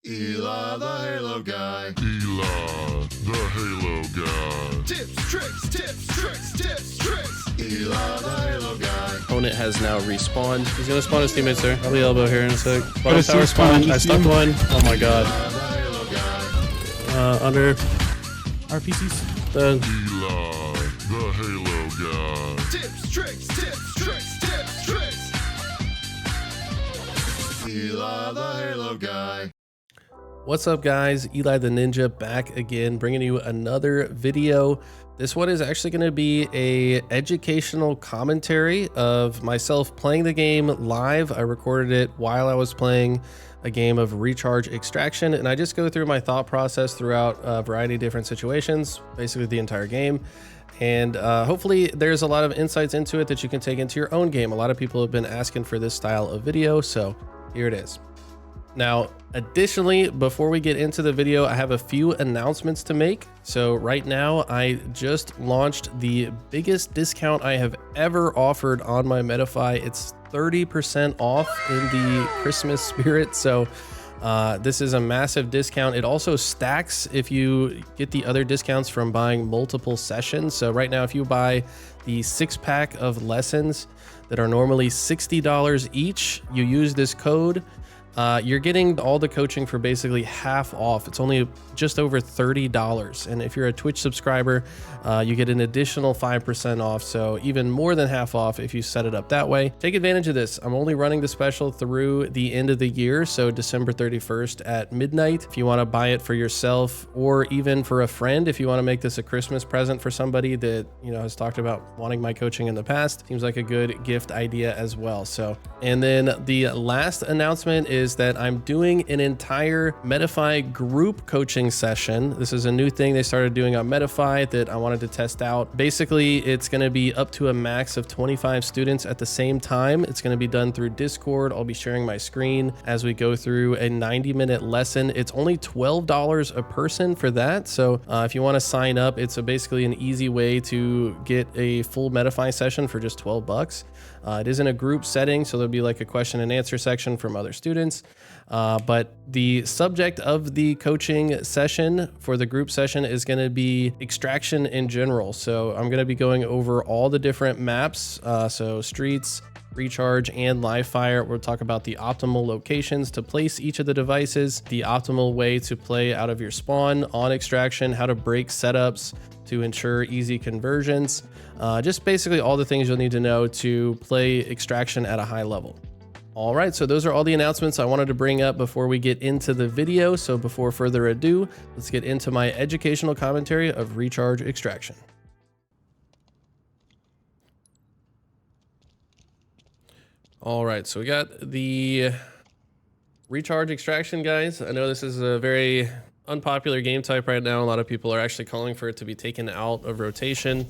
Eli the Halo guy. Eli the Halo guy. Tips, tricks, tips, tricks, tips, tricks. Eli the Halo guy. Opponent has now respawned. He's gonna spawn his teammates there. Probably elbow here in a sec. But Bottom it's tower still spawn. spawn, I stuck one. Oh my god. Eli the Halo guy. Under RPCs. the Eli the Halo guy. Tips, tricks, tips, tricks, tips, tricks. Eli the Halo guy. What's up, guys? Eli the Ninja back again, bringing you another video. This one is actually going to be a educational commentary of myself playing the game live. I recorded it while I was playing a game of Recharge Extraction, and I just go through my thought process throughout a variety of different situations, basically the entire game. And hopefully there's a lot of insights into it that you can take into your own game. A lot of people have been asking for this style of video, so here it is. Now, additionally, before we get into the video, I have a few announcements to make. So right now, I just launched the biggest discount I have ever offered on my Medify. It's 30% off in the Christmas spirit. So this is a massive discount. It also stacks if you get the other discounts from buying multiple sessions. So right now, if you buy the 6-pack of lessons that are normally $60 each, you use this code, you're getting all the coaching for basically half off. It's only just over $30. And if you're a Twitch subscriber, you get an additional 5% off. So even more than half off if you set it up that way. Take advantage of this. I'm only running the special through the end of the year. So December 31st at midnight. If you want to buy it for yourself or even for a friend, if you want to make this a Christmas present for somebody that, you know, has talked about wanting my coaching in the past, seems like a good gift idea as well. So, and then the last announcement is that I'm doing an entire Medify group coaching session. This is a new thing they started doing on Medify that I wanted to test out. Basically, it's going to be up to a max of 25 students at the same time. It's going to be done through Discord. I'll be sharing my screen as we go through a 90-minute lesson. It's only $12 a person for that. So if you want to sign up, it's basically an easy way to get a full Medify session for just 12 bucks. It is in a group setting, so there'll be like a question and answer section from other students. But the subject of the coaching session for the group session is going to be extraction in general. So I'm going to be going over all the different maps, so streets, recharge, and live fire. We'll talk about the optimal locations to place each of the devices, the optimal way to play out of your spawn on extraction, how to break setups to ensure easy conversions, just basically all the things you'll need to know to play extraction at a high level. All right, so those are all the announcements I wanted to bring up before we get into the video. So before further ado, let's get into my educational commentary of Recharge Extraction. All right, so we got the Recharge Extraction, guys. I know this is a very unpopular game type right now. A lot of people are actually calling for it to be taken out of rotation.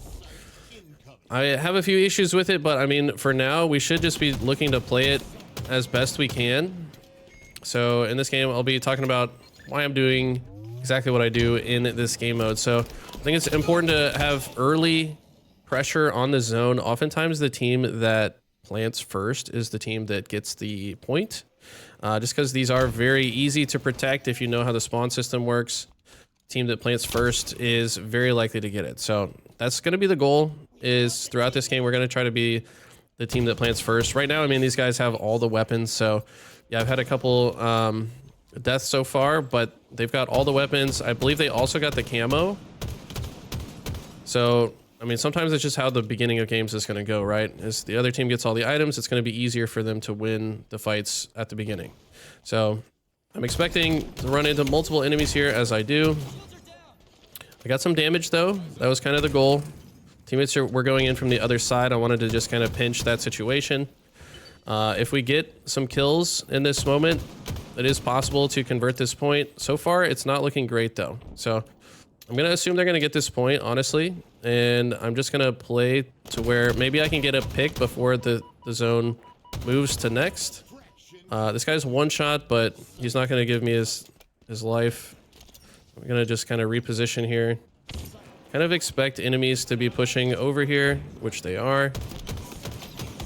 I have a few issues with it, but I mean, for now, we should just be looking to play it as best we can. So in this game, I'll be talking about why I'm doing exactly what I do in this game mode. So I think it's important to have early pressure on the zone. Oftentimes the team that plants first is the team that gets the point. Just because these are very easy to protect if you know how the spawn system works. Team that plants first is very likely to get it. So that's going to be the goal, is throughout this game, we're going to try to be the team that plants first. Right now, I mean, these guys have all the weapons. So yeah, I've had a couple deaths so far, but they've got all the weapons. I believe they also got the camo. So, I mean, sometimes it's just how the beginning of games is going to go, right? As the other team gets all the items, it's going to be easier for them to win the fights at the beginning. So I'm expecting to run into multiple enemies here as I do. I got some damage though. That was kind of the goal. Teammates were going in from the other side. I wanted to just kind of pinch that situation. If we get some kills in this moment, it is possible to convert this point. So far, it's not looking great though. So I'm going to assume they're going to get this point, honestly. And I'm just going to play to where maybe I can get a pick before the zone moves to next. This guy's one shot, but he's not going to give me his life. I'm going to just kind of reposition here. Kind of expect enemies to be pushing over here, which they are.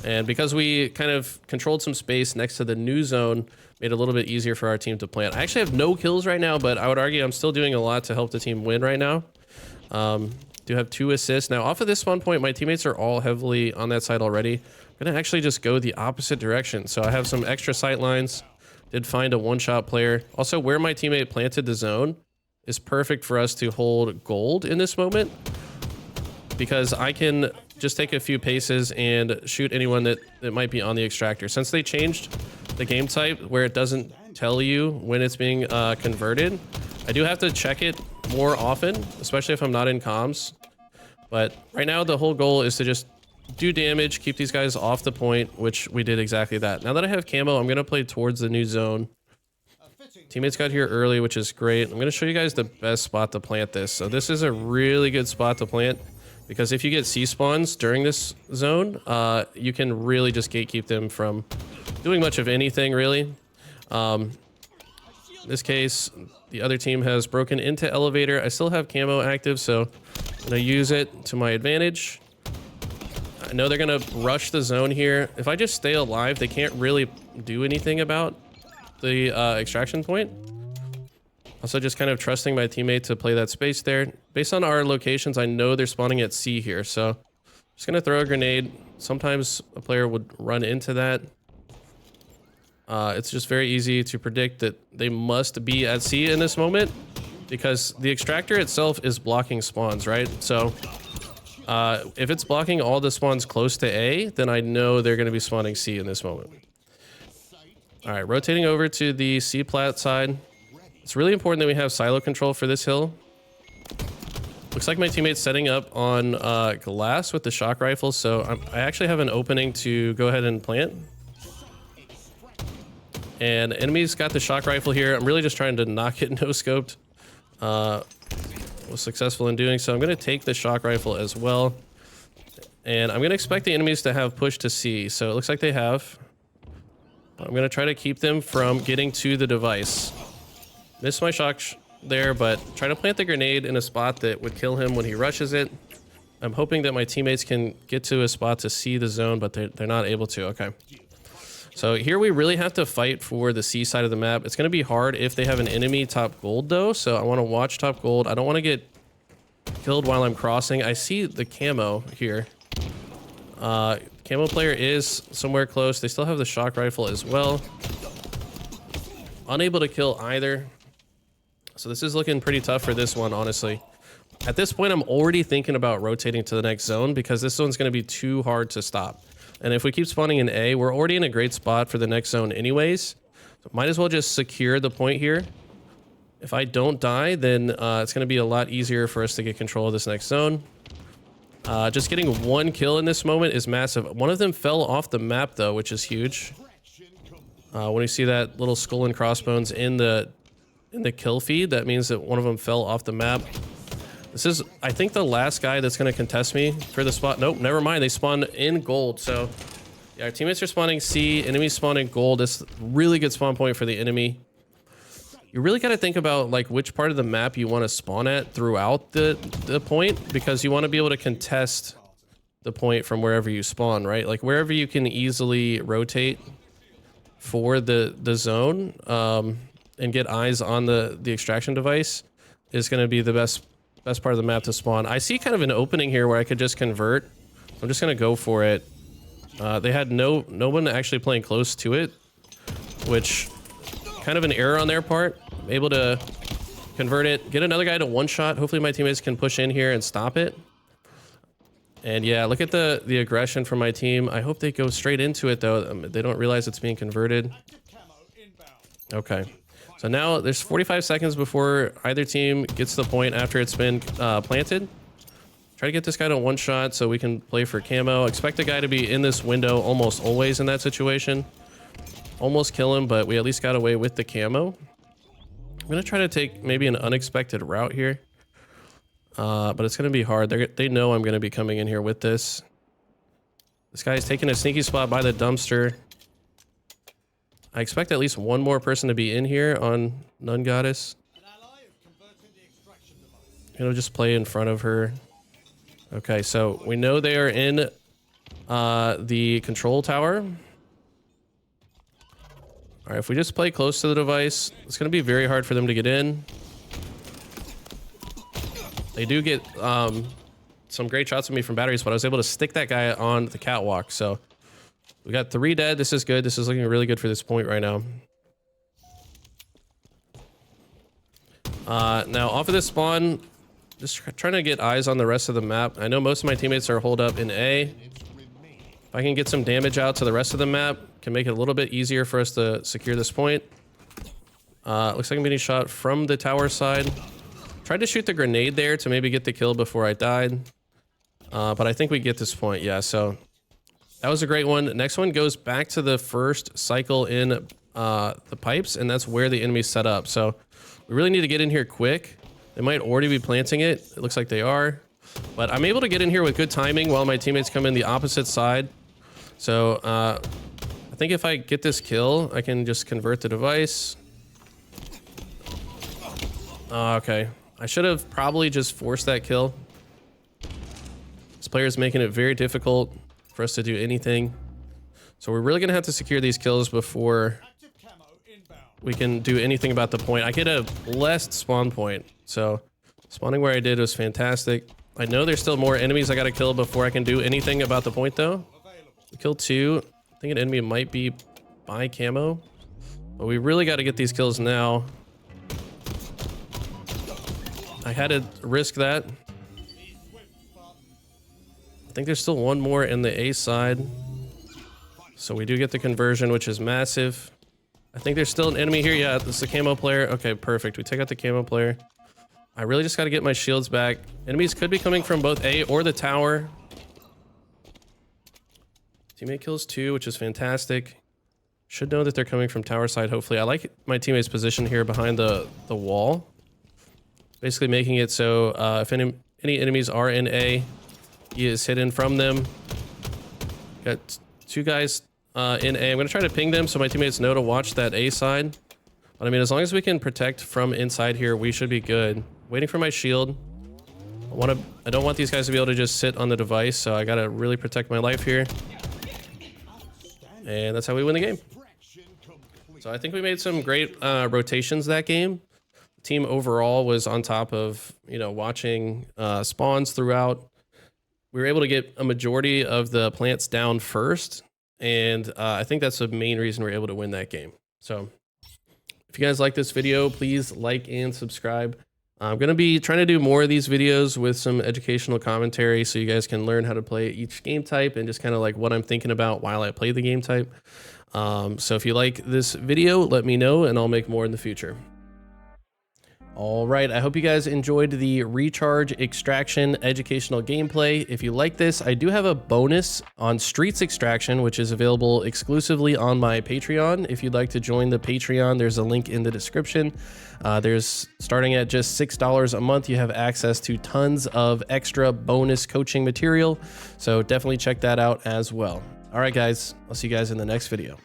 And because we kind of controlled some space next to the new zone, made it a little bit easier for our team to plant. I actually have no kills right now, but I would argue I'm still doing a lot to help the team win right now. Do have 2 assists. Now, off of this spawn point, my teammates are all heavily on that side already. I'm going to actually just go the opposite direction. So I have some extra sight lines. Did find a one-shot player. Also, where my teammate planted the zone is perfect for us to hold gold in this moment, because I can just take a few paces and shoot anyone that might be on the extractor. Since they changed the game type where it doesn't tell you when it's being converted, I do have to check it more often, especially if I'm not in comms. But right now the whole goal is to just do damage, keep these guys off the point, which we did exactly that. Now that I have camo, I'm gonna play towards the new zone. Teammates got here early, which is great. I'm gonna show you guys the best spot to plant this. So this is a really good spot to plant, because if you get C spawns during this zone, you can really just gatekeep them from doing much of anything, really. In this case, the other team has broken into elevator. I still have camo active, so I'm gonna use it to my advantage. I know they're gonna rush the zone here. If I just stay alive, they can't really do anything about the extraction point. Also, just kind of trusting my teammate to play that space there. Based on our locations, I know they're spawning at C here, so just gonna throw a grenade. Sometimes a player would run into that. It's just very easy to predict that they must be at C in this moment, because the extractor itself is blocking spawns, right? So if it's blocking all the spawns close to A, then I know they're gonna be spawning C in this moment. All right, rotating over to the C plat side. It's really important that we have silo control for this hill. Looks like my teammate's setting up on glass with the shock rifle, so I actually have an opening to go ahead and plant. And enemies got the shock rifle here. I'm really just trying to knock it no-scoped. Was successful in doing so. I'm going to take the shock rifle as well. And I'm going to expect the enemies to have pushed to C. So it looks like they have. I'm going to try to keep them from getting to the device. Missed my shock there, but try to plant the grenade in a spot that would kill him when he rushes it. I'm hoping that my teammates can get to a spot to see the zone, but they're not able to. Okay. So here we really have to fight for the C side of the map. It's going to be hard if they have an enemy top gold though. So I want to watch top gold. I don't want to get killed while I'm crossing. I see the camo here. Camo player is somewhere close. They still have the shock rifle as well. Unable to kill either. So this is looking pretty tough for this one, honestly. At this point, I'm already thinking about rotating to the next zone, because this zone's going to be too hard to stop. And if we keep spawning in A, we're already in a great spot for the next zone anyways. So might as well just secure the point here. If I don't die, then it's going to be a lot easier for us to get control of this next zone. Just getting one kill in this moment is massive. One of them fell off the map though, which is huge. When you see that little skull and crossbones in the kill feed, that means that one of them fell off the map. This is, I think, the last guy that's going to contest me for the spot. Nope, never mind. They spawned in gold. So yeah, our teammates are spawning C, enemies spawning gold. It's a really good spawn point for the enemy. You really got to think about like which part of the map you want to spawn at throughout the point, because you want to be able to contest the point from wherever you spawn, right? Like wherever you can easily rotate for the zone and get eyes on the extraction device is going to be the best part of the map to spawn. I see kind of an opening here where I could just convert. I'm just going to go for it. They had no one actually playing close to it, which kind of an error on their part. I'm able to convert it, get another guy to one shot. Hopefully my teammates can push in here and stop it. And yeah, look at the aggression from my team. I hope they go straight into it though. They don't realize it's being converted. Okay. So now there's 45 seconds before either team gets the point after it's been planted. Try to get this guy to one shot so we can play for camo. Expect the guy to be in this window almost always in that situation. Almost kill him, but we at least got away with the camo. I'm going to try to take maybe an unexpected route here. But it's going to be hard. They know I'm going to be coming in here with this. This guy's taking a sneaky spot by the dumpster. I expect at least one more person to be in here on Nun Goddess. It'll just play in front of her. Okay, so we know they are in the control tower. All right, if we just play close to the device, it's going to be very hard for them to get in. They do get some great shots of me from batteries, but I was able to stick that guy on the catwalk. So we got 3 dead. This is good. This is looking really good for this point right now. Now off of this spawn, just trying to get eyes on the rest of the map. I know most of my teammates are holed up in A. If I can get some damage out to the rest of the map, can make it a little bit easier for us to secure this point. Looks like I'm getting shot from the tower side. Tried to shoot the grenade there to maybe get the kill before I died. But I think we get this point. Yeah, so that was a great one. Next one goes back to the first cycle in the pipes, and that's where the enemy's set up. So we really need to get in here quick. They might already be planting it. It looks like they are. But I'm able to get in here with good timing while my teammates come in the opposite side. So I think if I get this kill, I can just convert the device. Okay. I should have probably just forced that kill. This player is making it very difficult for us to do anything. So we're really going to have to secure these kills before we can do anything about the point. I get a blessed spawn point. So spawning where I did was fantastic. I know there's still more enemies I got to kill before I can do anything about the point though. We killed 2. I think an enemy might be by camo. But we really got to get these kills now. I had to risk that. I think there's still one more in the A side. So we do get the conversion, which is massive. I think there's still an enemy here. Yeah, this is the camo player. Okay, perfect. We take out the camo player. I really just got to get my shields back. Enemies could be coming from both A or the tower. Teammate kills 2, which is fantastic. Should know that they're coming from tower side, hopefully. I like my teammate's position here behind the wall. Basically making it so if any enemies are in A, he is hidden from them. Got 2 guys in A. I'm going to try to ping them so my teammates know to watch that A side. But I mean, as long as we can protect from inside here, we should be good. Waiting for my shield. I don't want these guys to be able to just sit on the device, so I got to really protect my life here. And that's how we win the game. So I think we made some great rotations that game. The team overall was on top of, watching spawns throughout. We were able to get a majority of the plants down first. And I think that's the main reason we're able to win that game. So if you guys like this video, please like and subscribe. I'm going to be trying to do more of these videos with some educational commentary so you guys can learn how to play each game type and just kind of like what I'm thinking about while I play the game type. So if you like this video, let me know and I'll make more in the future. All right, I hope you guys enjoyed the Recharge Extraction educational gameplay. If you like this, I do have a bonus on Streets Extraction, which is available exclusively on my Patreon. If you'd like to join the Patreon, there's a link in the description. There's starting at just $6 a month. You have access to tons of extra bonus coaching material. So definitely check that out as well. All right, guys, I'll see you guys in the next video.